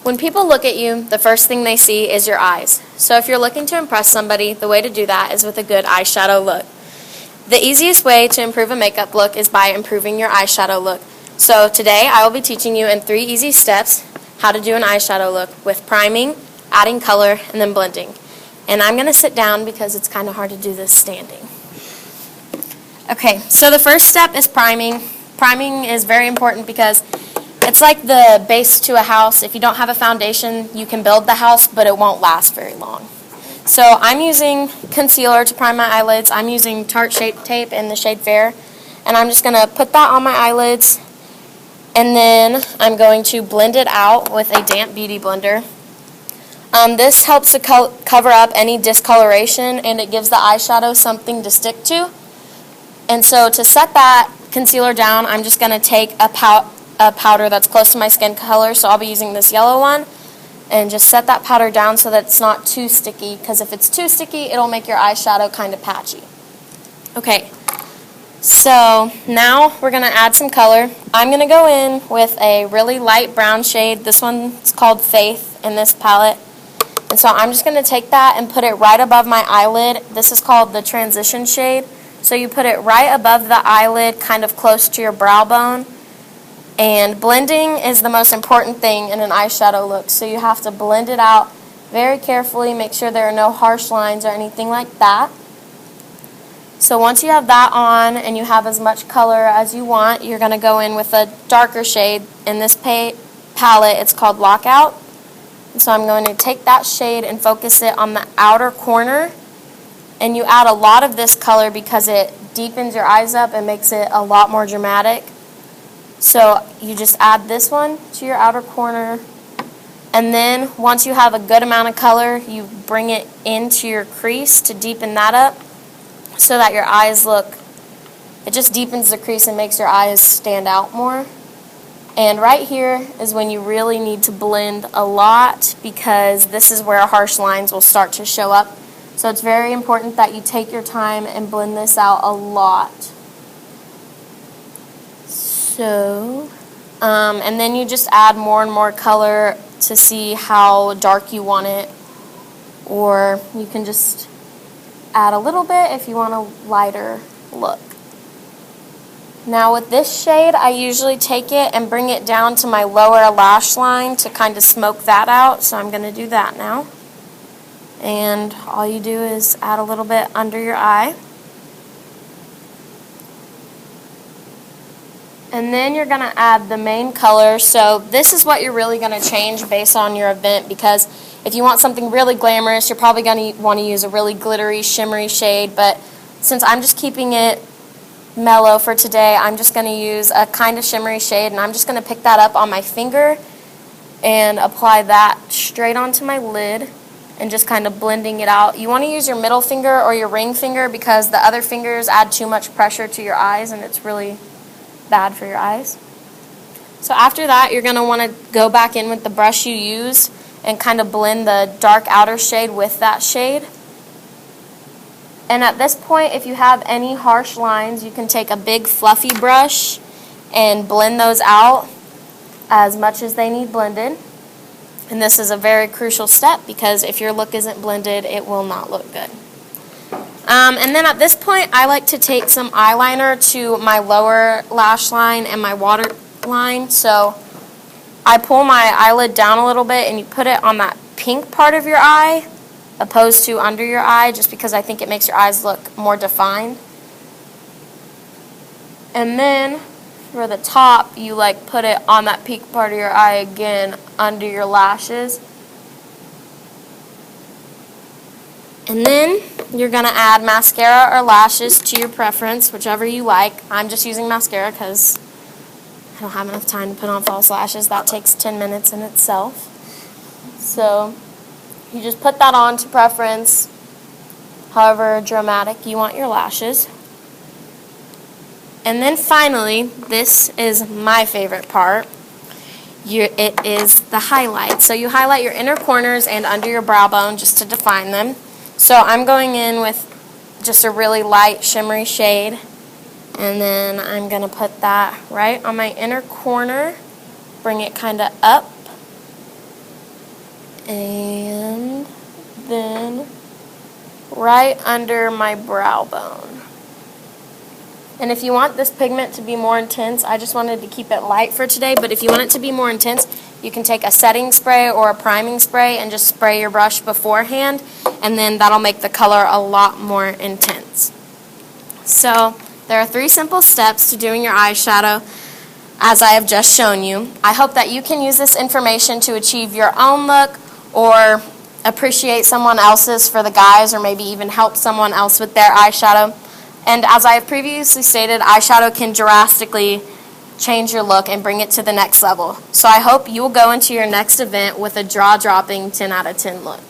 When people look at you, the first thing they see is your eyes. So if you're looking to impress somebody, the way to do that is with a good eyeshadow look. The easiest way to improve a makeup look is by improving your eyeshadow look. So today I will be teaching you in 3 easy steps how to do an eyeshadow look with priming, adding color, and then blending. And I'm going to sit down because it's kind of hard to do this standing. Okay, so the first step is priming. Priming is very important because it's like the base to a house. If you don't have a foundation, you can build the house, but it won't last very long. So I'm using concealer to prime my eyelids. I'm using Tarte Shape Tape in the shade Fair. And I'm just going to put that on my eyelids. And then I'm going to blend it out with a damp beauty blender. This helps to cover up any discoloration, and it gives the eyeshadow something to stick to. And so to set that concealer down, I'm just going to take a powder that's close to my skin color, so I'll be using this yellow one, and just set that powder down so that it's not too sticky, because if it's too sticky, it'll make your eyeshadow kind of patchy. Okay, so now we're going to add some color. I'm going to go in with a really light brown shade. This one's called Faith in this palette. And so I'm just going to take that and put it right above my eyelid. This is called the transition shade. So you put it right above the eyelid, kind of close to your brow bone. And blending is the most important thing in an eyeshadow look. So you have to blend it out very carefully, make sure there are no harsh lines or anything like that. So once you have that on and you have as much color as you want, you're going to go in with a darker shade. In this palette, it's called Lockout. So I'm going to take that shade and focus it on the outer corner. And you add a lot of this color because it deepens your eyes up and makes it a lot more dramatic. So you just add this one to your outer corner. And then once you have a good amount of color, you bring it into your crease to deepen that up so that your eyes it just deepens the crease and makes your eyes stand out more. And right here is when you really need to blend a lot, because this is where harsh lines will start to show up. So it's very important that you take your time and blend this out a lot. So, and then you just add more and more color to see how dark you want it. Or you can just add a little bit if you want a lighter look. Now with this shade, I usually take it and bring it down to my lower lash line to kind of smoke that out. So I'm going to do that now. And all you do is add a little bit under your eye. And then you're going to add the main color. So this is what you're really going to change based on your event, because if you want something really glamorous, you're probably going to want to use a really glittery, shimmery shade. But since I'm just keeping it mellow for today, I'm just going to use a kind of shimmery shade, and I'm just going to pick that up on my finger and apply that straight onto my lid and just kind of blending it out. You want to use your middle finger or your ring finger, because the other fingers add too much pressure to your eyes and it's really bad for your eyes. So after that, you're going to want to go back in with the brush you use and kind of blend the dark outer shade with that shade. And at this point, if you have any harsh lines, you can take a big fluffy brush and blend those out as much as they need blended. And this is a very crucial step, because if your look isn't blended, it will not look good. And then at this point, I like to take some eyeliner to my lower lash line and my waterline. So I pull my eyelid down a little bit and you put it on that pink part of your eye, opposed to under your eye, just because I think it makes your eyes look more defined. And then for the top, you put it on that pink part of your eye again, under your lashes. And then you're going to add mascara or lashes to your preference, whichever you like. I'm just using mascara because I don't have enough time to put on false lashes. That takes 10 minutes in itself. So you just put that on to preference, however dramatic you want your lashes. And then finally, this is my favorite part. It is the highlight. So you highlight your inner corners and under your brow bone just to define them. So I'm going in with just a really light shimmery shade, and then I'm going to put that right on my inner corner, bring it kind of up, And then right under my brow bone. And if you want this pigment to be more intense, I just wanted to keep it light for today, but if you want it to be more intense, you can take a setting spray or a priming spray and just spray your brush beforehand, and then that'll make the color a lot more intense. So there are 3 simple steps to doing your eyeshadow, as I have just shown you. I hope that you can use this information to achieve your own look or appreciate someone else's for the guys, or maybe even help someone else with their eyeshadow. And as I have previously stated, eyeshadow can drastically change your look and bring it to the next level. So I hope you will go into your next event with a jaw-dropping 10 out of 10 look.